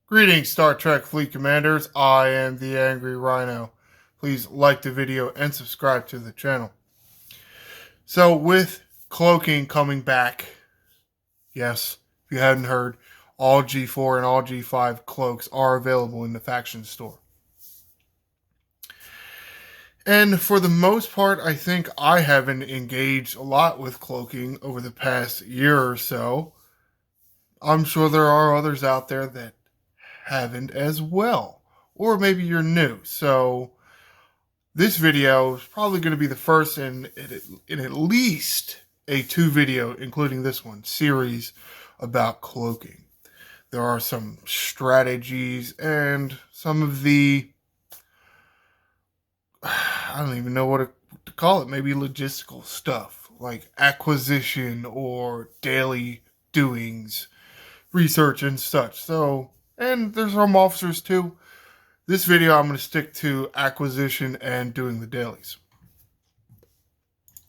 Greetings, Star Trek Fleet Commanders. I am the Angry Rhino. Please like the video and subscribe to the channel. So, with Cloaking coming back, yes, if you hadn't heard, all G4 and all G5 cloaks are available in the faction store. And for the most part, I think I haven't engaged a lot with Cloaking over the past year or so. I'm sure there are others out there that haven't as well. Or maybe you're new. So this video is probably going to be the first in at least a 2-video, including this one, series about cloaking. There are some strategies and some of the, I don't even know what to call it, maybe logistical stuff like acquisition or daily doings, research and such. So, and there's some officers too. This video, I'm going to stick to acquisition and doing the dailies.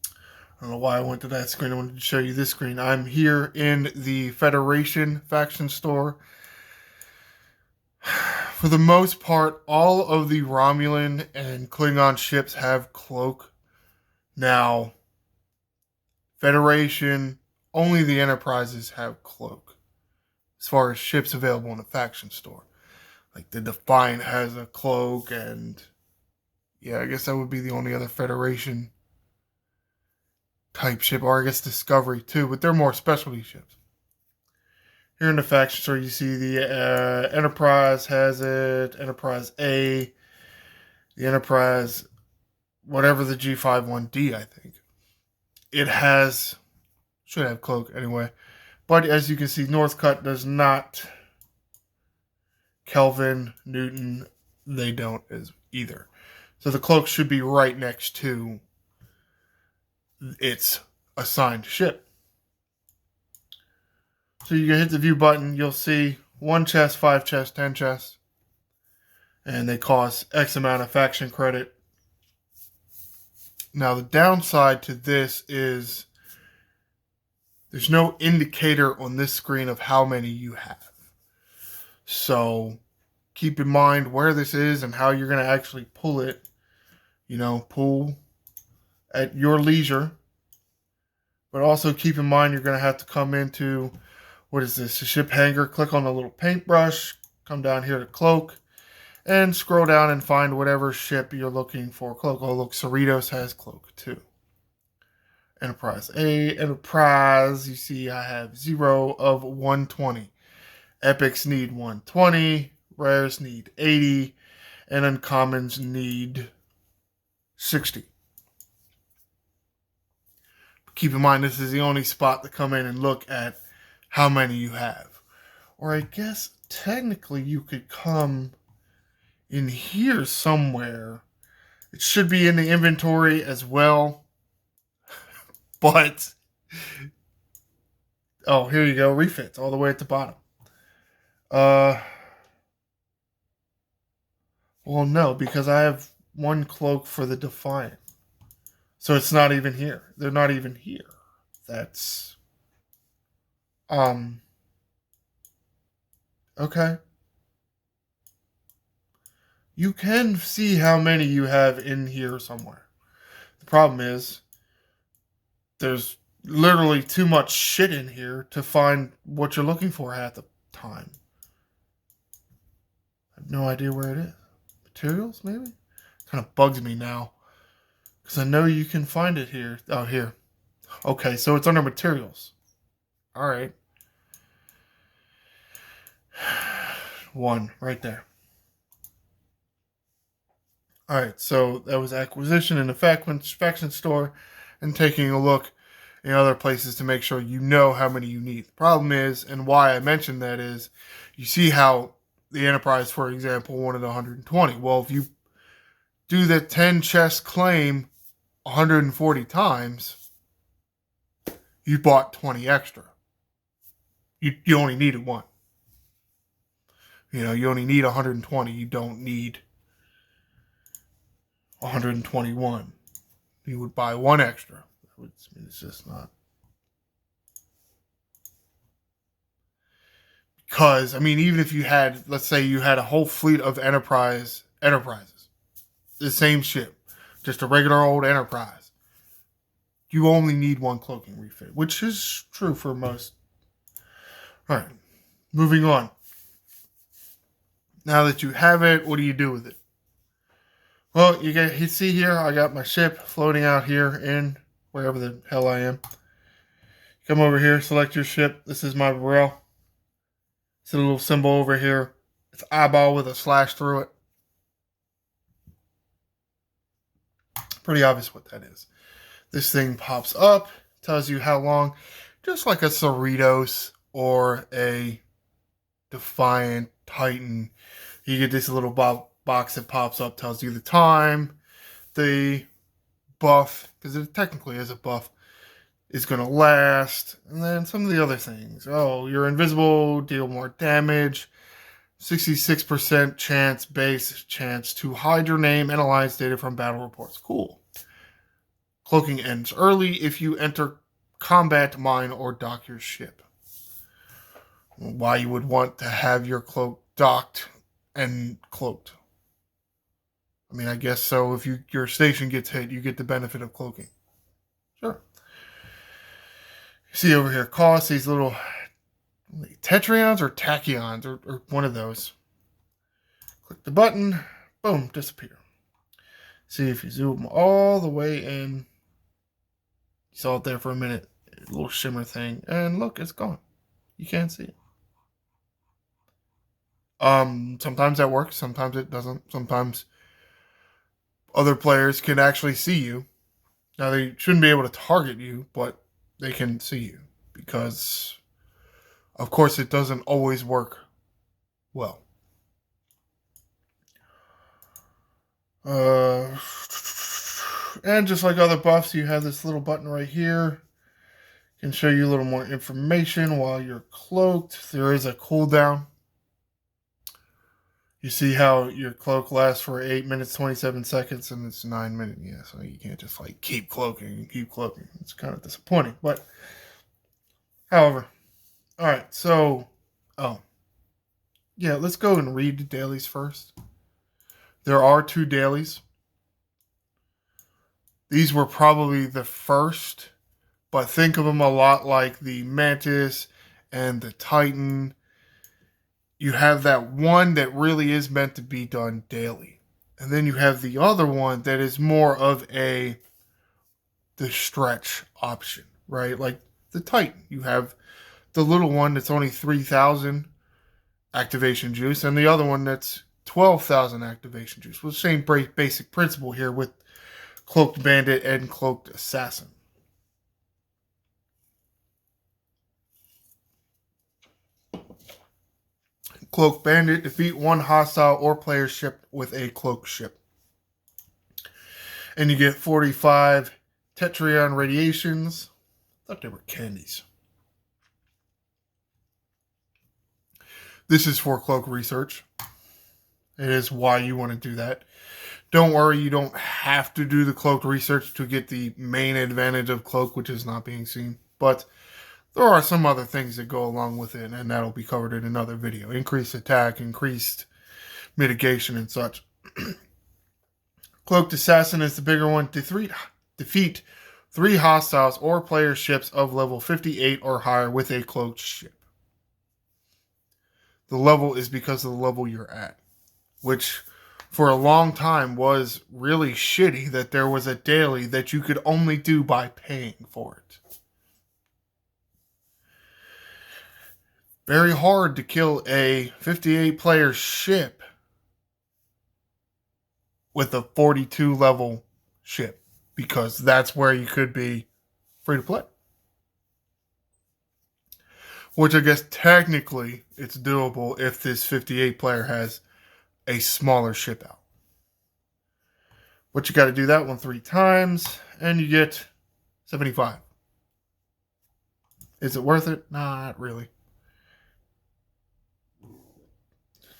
I don't know why I went to that screen. I wanted to show you this screen. I'm here in the Federation faction store. For the most part, all of the Romulan and Klingon ships have cloak. Now, Federation, only the Enterprises have cloak as far as ships available in the faction store. Like the Defiant has a cloak, and yeah, I guess that would be the only other Federation type ship, or I guess Discovery too, but they're more specialty ships. Here in the faction store, you see the Enterprise has it, Enterprise A, the Enterprise, whatever the G51D, I think. It has, should have cloak anyway, but as you can see, Northcutt does not. Kelvin, Newton, they don't as either. So the cloak should be right next to its assigned ship. So you can hit the view button, you'll see 1 chest, 5 chests, 10 chests. And they cost X amount of faction credit. Now the downside to this is there's no indicator on this screen of how many you have. So keep in mind where this is and how you're going to actually pull it. You know, pull at your leisure. But also keep in mind you're going to have to come into, what is this, the ship hangar, click on the little paintbrush, come down here to cloak, and scroll down and find whatever ship you're looking for cloak. Oh, look, Cerritos has cloak too. Enterprise A, Enterprise, you see I have 0 of 120. Epics need 120, rares need 80, and uncommons need 60. But keep in mind, this is the only spot to come in and look at how many you have. Or I guess technically you could come in here somewhere. It should be in the inventory as well. But, oh, here you go, refits all the way at the bottom. Well, no, because I have 1 cloak for the Defiant. So it's not even here. They're not even here. That's, okay. You can see how many you have in here somewhere. The problem is, there's literally too much shit in here to find what you're looking for half the time. I have no idea where it is. Materials, maybe? Kind of bugs me now. Because I know you can find it here. Oh, here. Okay, so it's under materials. Alright. 1, right there. Alright, so that was acquisition in the faction store and taking a look in other places to make sure you know how many you need. The problem is, and why I mentioned that is, you see how the Enterprise, for example, wanted 120. Well, if you do the 10 chest claim 140 times, you bought 20 extra. You only needed 1. You know, you only need 120. You don't need 121. You would buy 1 extra. It's just not. Because, I mean, even if you had, let's say you had a whole fleet of enterprises, the same ship, just a regular old Enterprise, you only need one cloaking refit, which is true for most. All right, moving on. Now that you have it, what do you do with it? Well, you see here, I got my ship floating out here in wherever the hell I am. Come over here, select your ship. This is my rail. It's a little symbol over here. It's eyeball with a slash through it. Pretty obvious what that is. This thing pops up, tells you how long, just like a Cerritos or a Defiant Titan. You get this little box that pops up, tells you the time, the buff, because it technically is a buff, is going to last, and then some of the other things. Oh, you're invisible, deal more damage, 66% base chance to hide your name and alliance data from battle reports. Cool. Cloaking ends early if you enter combat, mine, or dock your ship. Why you would want to have your cloak docked and cloaked? I mean, I guess so. If your station gets hit, you get the benefit of cloaking. Sure. You see over here, cost these little tetrions or tachyons or one of those. Click the button, boom, disappear. See if you zoom all the way in. You saw it there for a minute, a little shimmer thing, and look, it's gone. You can't see it. Sometimes that works, sometimes it doesn't. Sometimes other players can actually see you. Now, they shouldn't be able to target you, but they can see you because, of course, it doesn't always work well. And just like other buffs, you have this little button right here. Can show you a little more information while you're cloaked. There is a cooldown. You see how your cloak lasts for 8 minutes, 27 seconds, and it's 9 minutes. Yeah, so you can't just like keep cloaking and keep cloaking. It's kind of disappointing. But, however, all right, so, yeah, let's go and read the dailies first. There are 2 dailies. These were probably the first, but think of them a lot like the Mantis and the Titan. You have that one that really is meant to be done daily. And then you have the other one that is more of the stretch option, right? Like the Titan. You have the little one that's only 3,000 activation juice, and the other one that's 12,000 activation juice. Well, the same basic principle here with Cloaked Bandit and Cloaked Assassin. Cloaked Bandit, defeat one hostile or player ship with a cloak ship. And you get 45 Tetrion radiations. I thought they were candies. This is for cloak research. It is why you want to do that. Don't worry, you don't have to do the cloak research to get the main advantage of cloak, which is not being seen. But there are some other things that go along with it, and that'll be covered in another video. Increased attack, increased mitigation, and such. Cloaked Assassin is the bigger one. Defeat 3 hostiles or player ships of level 58 or higher with a cloaked ship. The level is because of the level you're at, which for a long time was really shitty that there was a daily that you could only do by paying for it. Very hard to kill a 58 player ship with a 42 level ship, because that's where you could be free to play. Which I guess technically it's doable if this 58 player has a smaller ship out. But you got to do that one 3 times and you get 75. Is it worth it? Nah, not really.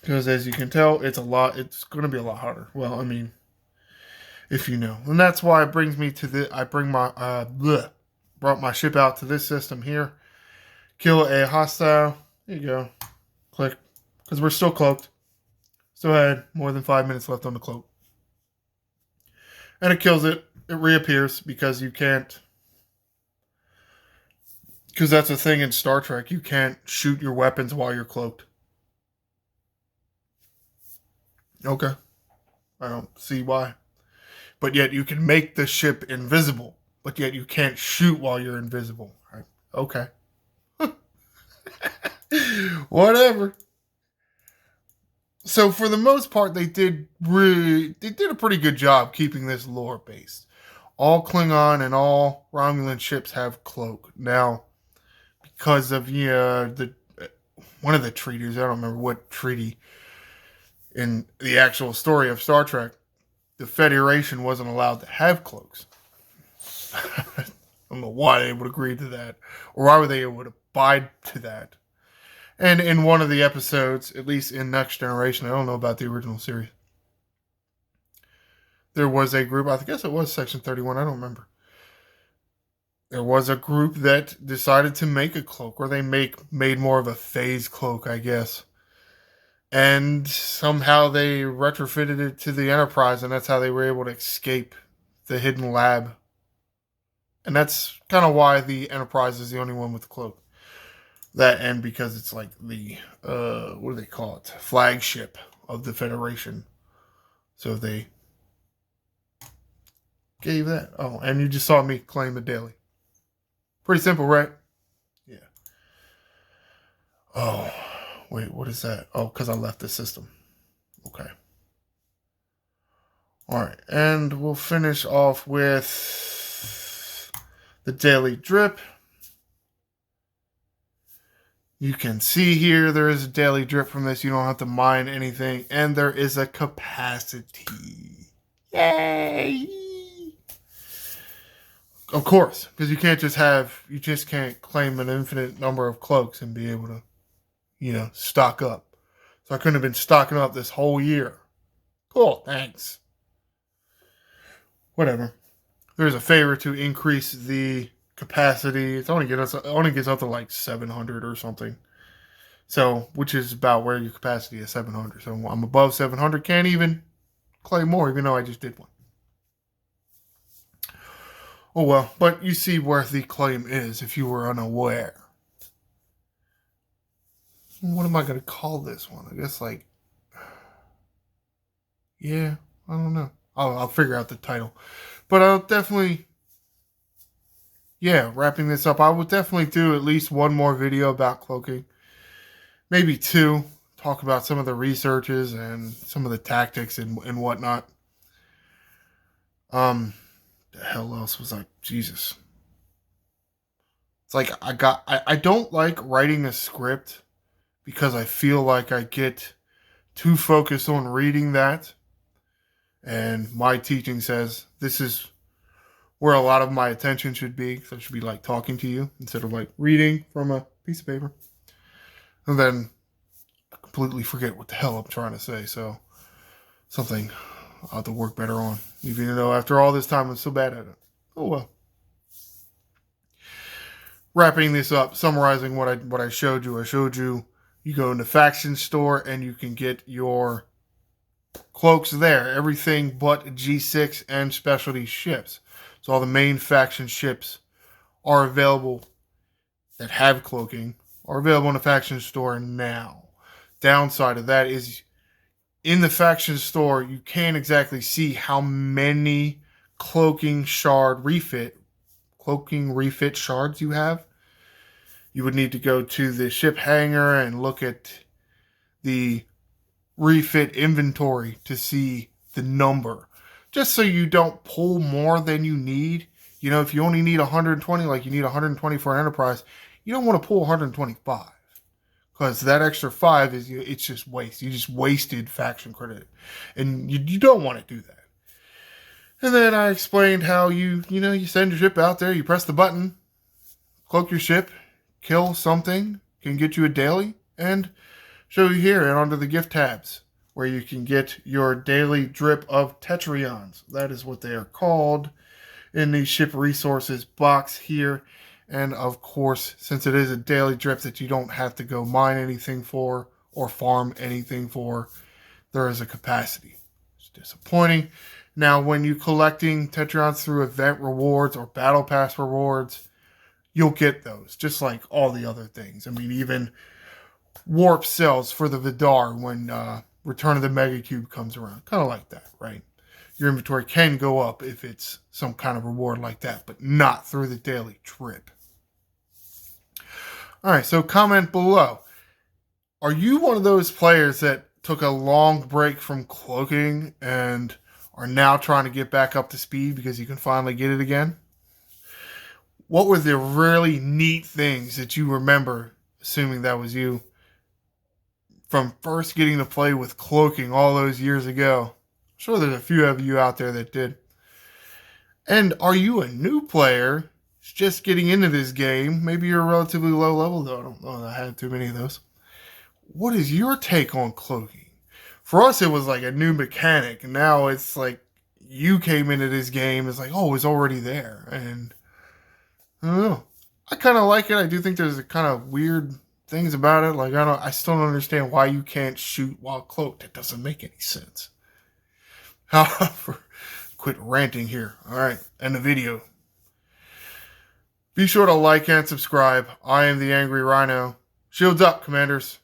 Because as you can tell, it's going to be a lot harder. Well, I mean, if you know. And that's why it brings me to brought my ship out to this system here. Kill a hostile. There you go. Click. Because we're still cloaked. Still had more than 5 minutes left on the cloak. And it kills it. It reappears because you can't. Because that's a thing in Star Trek. You can't shoot your weapons while you're cloaked. Okay. I don't see why. But yet you can make the ship invisible. But yet you can't shoot while you're invisible. Right? Okay. Whatever. So for the most part, they did a pretty good job keeping this lore based. All Klingon and all Romulan ships have cloak. Now, because of the one of the treaties, I don't remember what treaty in the actual story of Star Trek, the Federation wasn't allowed to have cloaks. I don't know why they would agree to that, or why would they would abide to that. And in one of the episodes, at least in Next Generation, I don't know about the original series, there was a group, I guess it was Section 31, I don't remember. There was a group that decided to make a cloak, or they made more of a phase cloak, I guess. And somehow they retrofitted it to the Enterprise, and that's how they were able to escape the hidden lab. And that's kind of why the Enterprise is the only one with the cloak. That, and because it's like the, what do they call it? Flagship of the Federation. So they gave that. Oh, and you just saw me claim the daily. Pretty simple, right? Yeah. Oh, wait, what is that? Oh, because I left the system. Okay. All right, and we'll finish off with the daily drip. You can see here there is a daily drip from this. You don't have to mine anything. And there is a capacity. Yay! Of course, because you just can't claim an infinite number of cloaks and be able to, stock up. So I couldn't have been stocking up this whole year. Cool, thanks. Whatever. There's a favor to increase the capacity. It only gets up to like 700 or something. So, which is about where your capacity is, 700. So I'm above 700. Can't even claim more, even though I just did one. Oh well, but you see where the claim is if you were unaware. What am I going to call this one? I guess yeah, I don't know. I'll figure out the title. But I'll definitely, wrapping this up, I will definitely do at least one more video about cloaking. Maybe two. Talk about some of the researches and some of the tactics and whatnot. The hell else was like, Jesus. It's like I don't like writing a script because I feel like I get too focused on reading that. And my teaching says this is where a lot of my attention should be. So I should be like talking to you instead of like reading from a piece of paper. And then I completely forget what the hell I'm trying to say. So something I'll have to work better on. Even though after all this time I'm so bad at it. Oh well. Wrapping this up, summarizing what I showed you. I showed you go in the faction store and you can get your cloaks there. Everything but G6 and specialty ships. So all the main faction ships are available that have cloaking, are available in the faction store now. Downside of that is in the faction store, you can't exactly see how many cloaking refit shards you have. You would need to go to the ship hangar and look at the refit inventory to see the number. Just so you don't pull more than you need. If you only need 120, like you need 120 for an Enterprise, you don't want to pull 125. Because that extra 5 it's just waste. You just wasted faction credit. And you don't want to do that. And then I explained how you send your ship out there, you press the button, cloak your ship, kill something, can get you a daily, and show you here and under the gift tabs where you can get your daily drip of Tetrions. That is what they are called in the ship resources box here. And of course, since it is a daily drip that you don't have to go mine anything for or farm anything for, there is a capacity. It's disappointing. Now, when you're collecting Tetrons through event rewards or battle pass rewards, you'll get those, just like all the other things. I mean, even warp cells for the Vidar when Return of the Mega Cube comes around. Kind of like that, right? Your inventory can go up if it's some kind of reward like that, but not through the daily trip. All right, so comment below. Are you one of those players that took a long break from cloaking and are now trying to get back up to speed because you can finally get it again? What were the really neat things that you remember, assuming that was you, from first getting to play with cloaking all those years ago? I'm sure there's a few of you out there that did. And are you a new player just getting into this game? Maybe you're relatively low level, though. I don't know. I had too many of those. What is your take on cloaking? For us, it was like a new mechanic. And now it's like you came into this game. It's like, oh, it's already there. And I don't know. I kind of like it. I do think there's a kind of weird things about it. Like, I still don't understand why you can't shoot while cloaked. That doesn't make any sense. However, quit ranting here. All right, end the video. Be sure to like and subscribe. I am the Angry Rhino. Shields up, Commanders.